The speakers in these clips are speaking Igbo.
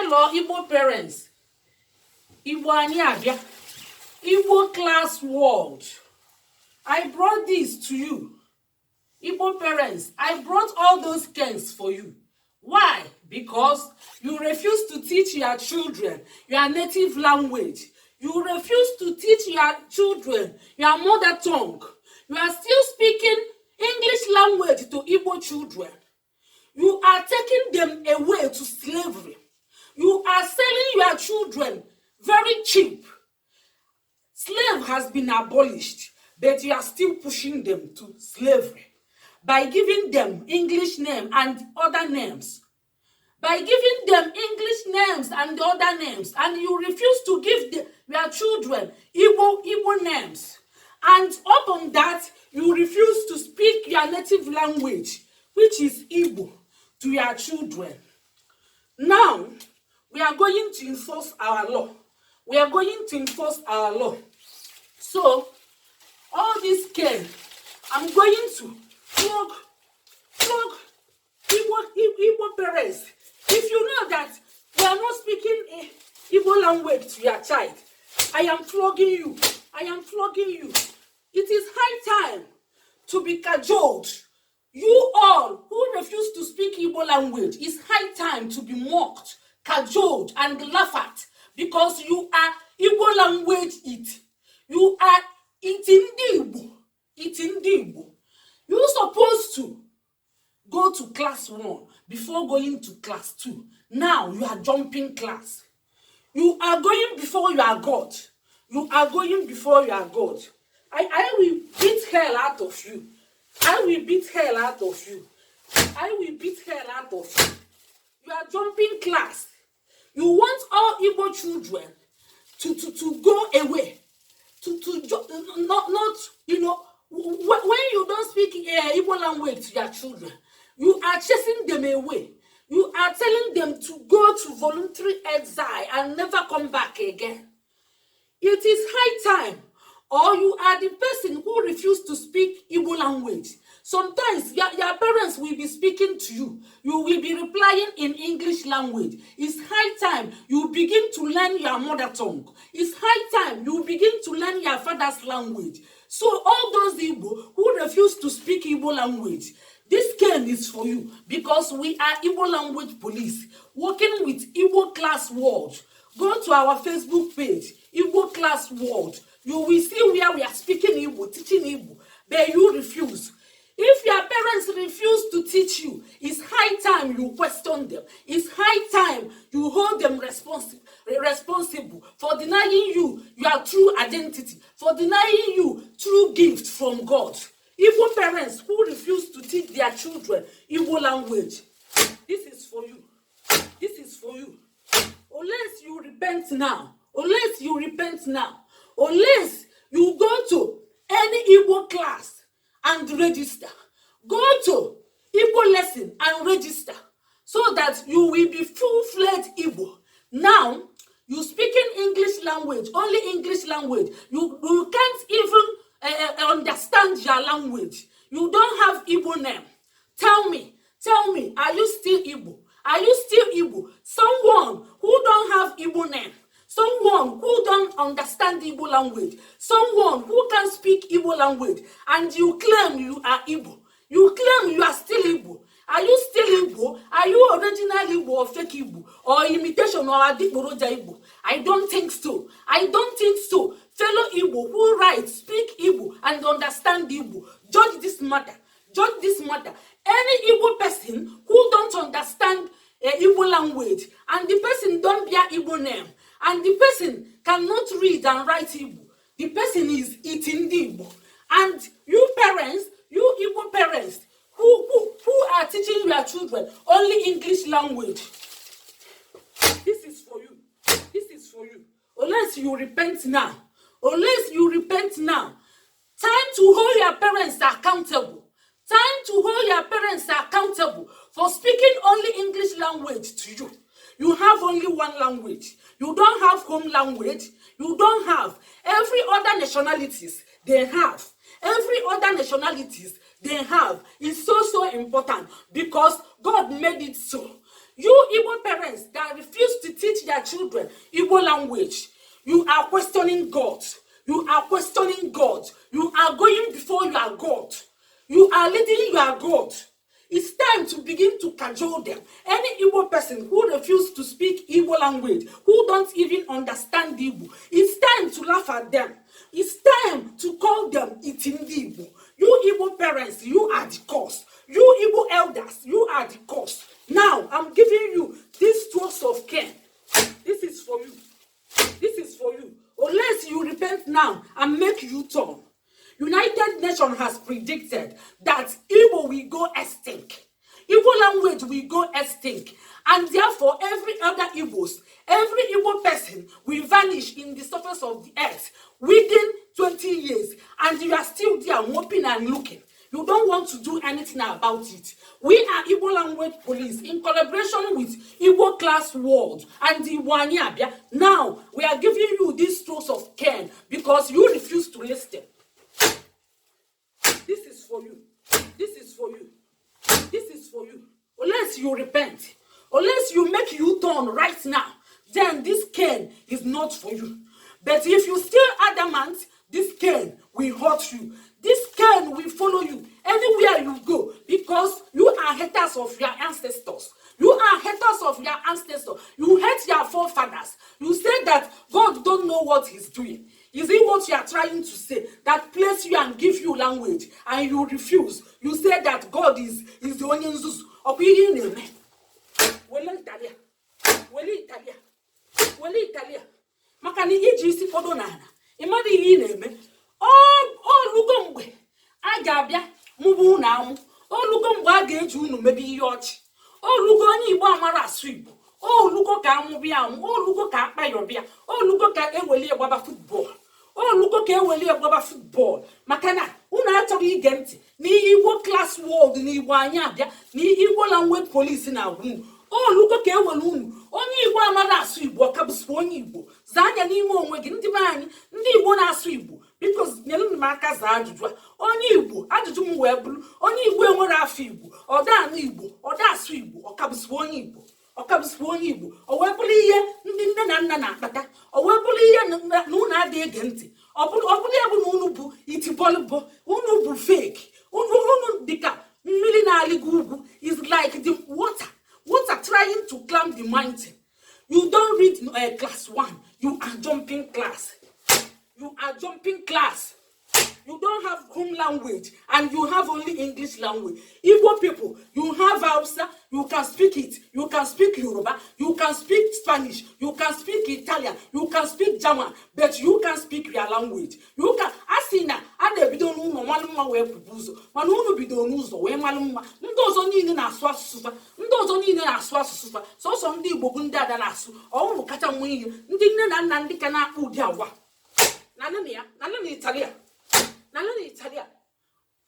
Hello, Igbo parents. Igbo Onye, Igbo class world. I brought this to you. Igbo parents, I brought all those cans for you. Why? Because you refuse to teach your children your native language. You refuse to teach your children your mother tongue. You are still speaking English language to Igbo children. You are taking them away to slavery. You are selling your children very cheap. Slave has been abolished, but you are still pushing them to slavery by giving them English name and other names. By giving them English names and other names, and you refuse to give your children Igbo names. And upon that, you refuse to speak your native language, which is Igbo, to your children. Now, we are going to enforce our law. We are going to enforce our law. So, all this care, I'm going to flog Igbo parents. If you know that we are not speaking Igbo language to your child, I am flogging you. I am flogging you. It is high time to be cajoled. You all who refuse to speak Igbo language, it's high time to be mocked, cajoled, and laughed at because you are Igbo language it. You are eating Igbo. Eating Igbo. You're supposed to go to class 1 before going to class 2. Now you are jumping class. You are going before you are God. You are going before you are God. I will beat hell out of you. I will beat hell out of you. I will beat hell out of you. You are jumping class. You want all Igbo children to go away. Not you know, when you don't speak Igbo language to your children, you are chasing them away. You are telling them to go to voluntary exile and never come back again. It is high time. Or you are the person who refused to speak Igbo language. Sometimes your parents will be speaking to you. You will be replying in English language. It's high time you begin to learn your mother tongue. It's high time you begin to learn your father's language. So all those Igbo who refuse to speak Igbo language, this cane is for you because we are Igbo language police working with Igbo class world. Go to our Facebook page, Igbo class world. You will see where we are speaking Igbo, teaching Igbo, but you refuse. If your parents refuse to teach you, it's high time you question them. It's high time you hold them responsible for denying you your true identity, for denying you true gift from God. Igbo parents who refuse to teach their children Igbo language, this is for you. This is for you. Unless you repent now, unless you repent now, unless you go to any Igbo class and register, go to Igbo lesson and register so that you will be full-fledged Igbo. Now, you speaking English language, only English language. You can't even understand your language. You don't have Igbo name. Tell me, are you still Igbo? Are you still Igbo? Someone who don't have Igbo name. Someone who don't understand Igbo language, someone who can speak Igbo language, and you claim you are Igbo. You claim you are still Igbo. Are you still Igbo? Are you original Igbo or fake Igbo? Or imitation or Adikboroja Igbo? I don't think so. I don't think so. Fellow Igbo who write, speak Igbo, and understand Igbo, judge this matter. Judge this matter. Any Igbo person who don't understand Igbo language, and the person don't bear Igbo name, and the person cannot read and write Igbo, the person is eating the Igbo. And you parents, you Igbo parents, who are teaching your children only English language, this is for you. This is for you. Unless you repent now. Unless you repent now. Time to hold your parents accountable. Time to hold your parents accountable for speaking only English language to you. You have only one language. You don't have home language. You don't have. Every other nationalities, they have. Every other nationalities, they have. It's so important because God made it so. You Igbo parents that refuse to teach their children Igbo language. You are questioning God. You are questioning God. You are going before you are God. You are leading your God. It's time to begin to cajole them. Any Igbo person who refuses to speak Igbo language, who don't even understand Igbo, it's time to laugh at them. It's time to call them Itindi Igbo. You Igbo parents, you are the cause. You Igbo elders, you are the cause. Now, I'm giving you this strokes of care. This is for you. This is for you. Unless you repent now and make you turn. United Nations has predicted that Igbo will go extinct. Igbo language will go extinct. And therefore, every other Igbos, every Igbo person will vanish in the surface of the earth within 20 years. And you are still there moping and looking. You don't want to do anything about it. We are Igbo Language Police in collaboration with Igbo Class World and the Onye. Now, we are giving you these strokes of care because you refuse to listen. This is for you. This is for you. This is for you. Unless you repent, unless you make you turn right now, then this cane is not for you. But if you still adamant, this cane will hurt you. This cane will follow you anywhere you go because you are haters of your ancestors. You are haters of your ancestors. You hate your forefathers. You say that God don't know what he's doing. Is it what you are trying to say? That place you and give you language and you refuse. You say that God is the Onye nzuzu. Wele Italia. Makani iji isi fodo nana. Imadi iyi na-eme. Olugo mgbe a ga-abịa mụbụ na amụ. Olugo mgbe a ga-eji unu mebe ihe ọchị. Olugo onye Igbo amara asụ Igbo. Olugo ka amụbịa amụ. Olugo ka akpayọbịa. Olugo ka eweli gbaba football. Olugo ka eweli gbaba football. Makana unu achọghị ige ntị n'ihe Igbo Class World na Igbo anyị abịa na Igbo Language Police na agwụ. Olugo ka eweli unu. Onye Igbo amara asụ Igbo ọkabụsụ onye Igbo. Zanya n'ime onwe gị ndị be anyị ndị Igbo na-asụ Igbo. Because nyelu m aka za ajụjụ a. Onye Igbo ajụjụ m wee bụrụ onye Igbo enwere afọ Igbo ọda anụ Igbo ọda asụ Igbo ọkabụsụ onye Igbo ọkabụsụ onye Igbo o wee bụrụ ihe ndị nne na nna na-akpata o wee bụrụ ihe na unu adịghị ege ntị ọ bụrụ ya bụ na unu bụ itibọlụbọ unu bụ fake unu dịka mmiri na-alịgo ugwu is like the water trying to climb the mountain. You don't read class 1. You are jumping class. You are jumping class. You don't have home language and you have only English language. Igbo people, you have Hausa, you can speak it. You can speak Yoruba, you can speak Spanish, you can speak Italian, you can speak German, but you can speak your language. You can asina ade bidon uno malumma we pupuzo. Man unu bidon uzo we malumma. Ndozo niile na-asụ asụsụ fa. Ndozo niile na-asụ asụsụ fa. So ndị Igbo bụ ndị ada na-asụ. Ọ unu kacha nwe ihe. Ndị nne na nna ndị ka na-akpụ ụdị agwa. Nana Italia.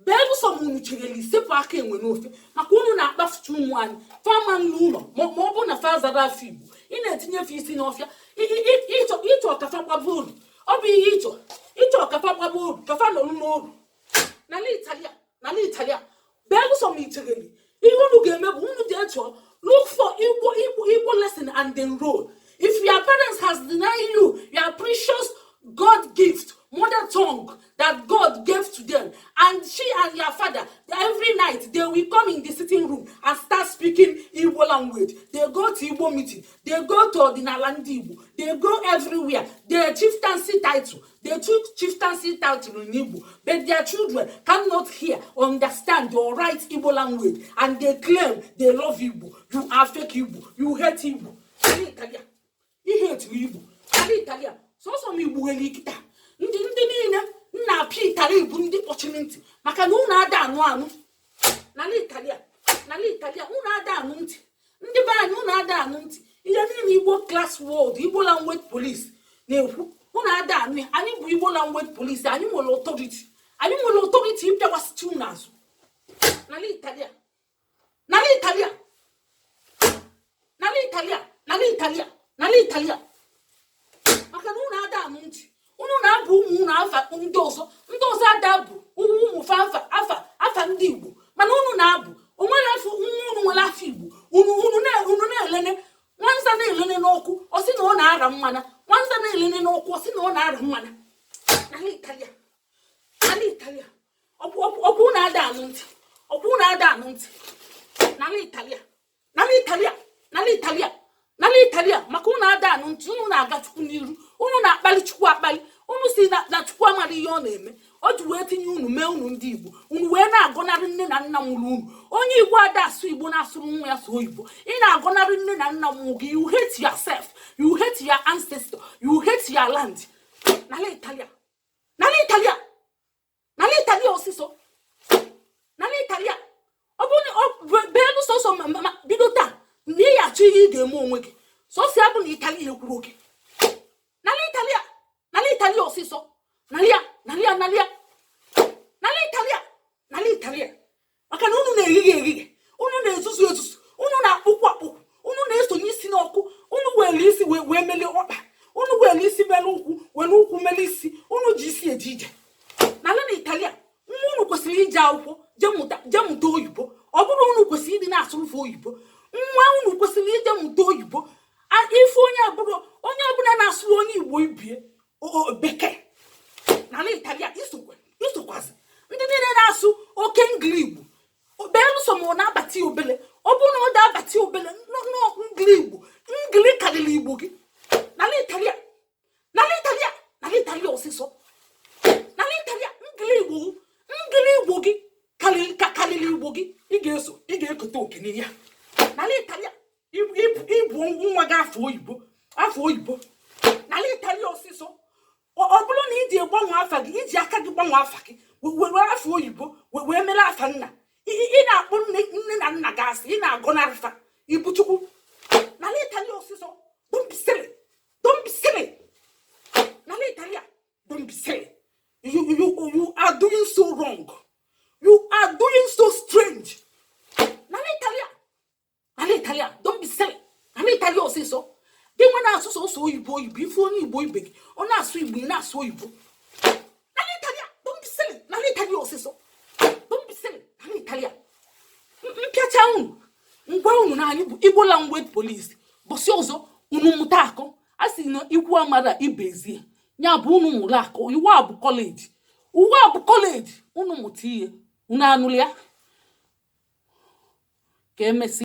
Begu so munu chireli sepu aka enwe n'ofe maka unu na-akpafutu ụmụ anyị fama n'ụlọ ma ọ bụ na fa zara afọ Igbo ị na-etinye fe isi n'ọfịa ịchọ kafa gbaba oru ọ bụ ihe ịchọ kafa gbaba oru kafa nọrụ n'oru n'ala Italia begu so munu chireli ihe unu ga-eme bụ unu ga-echọ look for Igbo lesson and enroll. If your parents has denied you your precious God gift, mother tongue that God gave to them, and she and your father, every night they will come in the sitting room and start speaking Igbo language. They go to Igbo meeting, they go to Ordinalandi Igbo, they go everywhere. Their chieftaincy title, they took chieftaincy title in Igbo, but their children cannot hear, understand or write Igbo language, and they claim they love Igbo. You are fake Igbo, you hate Igbo. You hate Igbo. Italia. So some Igbo elikita. Ndị niile nna apịa Italia bụ ndị kpọchiri ntị maka na unu ada anụ n'ala Italia unu ada anụ ntị ndị be anyị unu ada anụ ntị ihe niile Igbo Class World Igbo Language Police na-ekwu unu ada anụ anyị bụ Igbo Language Police anyị nwere authority ịbịawasịtụ unu azụ n'ala Italia maka na unu ada anụ ntị unu na-abụ ụmụ unu afa ndị ọzọ ada bụ ụmụ afa ndị Igbo mana unu na-abụ onwere afọ unu nwere afọ Igbo unu na-elene nwanza na-elene n'okwu ọ sị na ọ na-ara mmana nwanza na-elene n'okwu ọ sị na ọ na-ara mmana n'ala Italia ọkwụ na-ada anụ ntị n'ala Italia maka unu ada anụ ntị unu na-aga chukwu n'iru unu na-akpali chukwu akpali unu si na chukwu amara ihe ọ na-eme o ji wee tinye unu mee unu ndị Igbo unu wee na-agọnarị nne na nna nwụrụ unu onye Igbo ada asụ Igbo na-asụrụ nwa ya sụọ Igbo ị na-agọnarị nne na nna nwụrụ gị. You hate yourself, you hate your ancestor, you hate your land. n'ala Italia ọsịsọ n'ala Italia ọ bụ beelu sọsọ bido taa na ị ya achọ ihe ị ga-eme onwe gị sọsọ ya bụ na Italia ekwuru gị n'ala Italia ọsịsọ n'ala Italia maka na unu na-eghighe unu na-ezuzu unu na-akpụkwu unu na-esonye isi n'ọkụ unu were isi wee melie ọkpa unu were isi mere ụkwụ were ụkwụ mere isi unu ji isi eje ije n'ala Italia nwa unu kwesịrị ije akwụkwọ jee mụta oyibo ọ bụrụ unu kwesịrị ịdị na-asụrụfe oyibo nwa unu kwesịrị ije mụta oyibo ife onye ọbụla na-asụrụ onye Igbo ibie bekee n'ala Italia isokwazi ndị niile na-asụ oke ngili Igbo belụsọ ma ọ na-abati obele ọ bụrụ na ọ da-abati obele ngili Igbo ngili karịrị Igbo gị n'ala Italia ọsịsọ n'ala Italia ngili Igbo gị karịrị Igbo gị ị ga-ekote oke n'ihe ya n'ala Italia ịbụ nwa gị afọ oyibo n'ala Italia ọsịsọ ọ bụrụ na iji gbanwe afa gị iji aka gị gbanwe afa gị were afọ oyibo wee mere afa nna ị na-akpọ nne na nna gị asị ị na-agọnarịfa ibu chukwu n'ala Italia ọsịsọ. Don't be silly n'ala Italia. Don't be silly. You are doing so wrong. You are doing so strange n'ala Italia. Don't be silly n'ala Italia ọsịsọ. Gị nwe na-asụ sọsọ oyibo ife onye Igbo ibe gị ọ na-asụ Igbo ị na-asụ oyibo n'ala Italia. Don't be silly n'ala Italia ọsịsọ. Don't be silly n'ala Italia. Mpịacha unu ngwa unu na anyị bụ Igbo language police bọsị ọzọ unu mụta akọ a sị na ikwu amara ibezie ya bụ unu mụrụ akọ uwe a bụ kọleji unu mụta ihe unu anụrụ ya ka emesi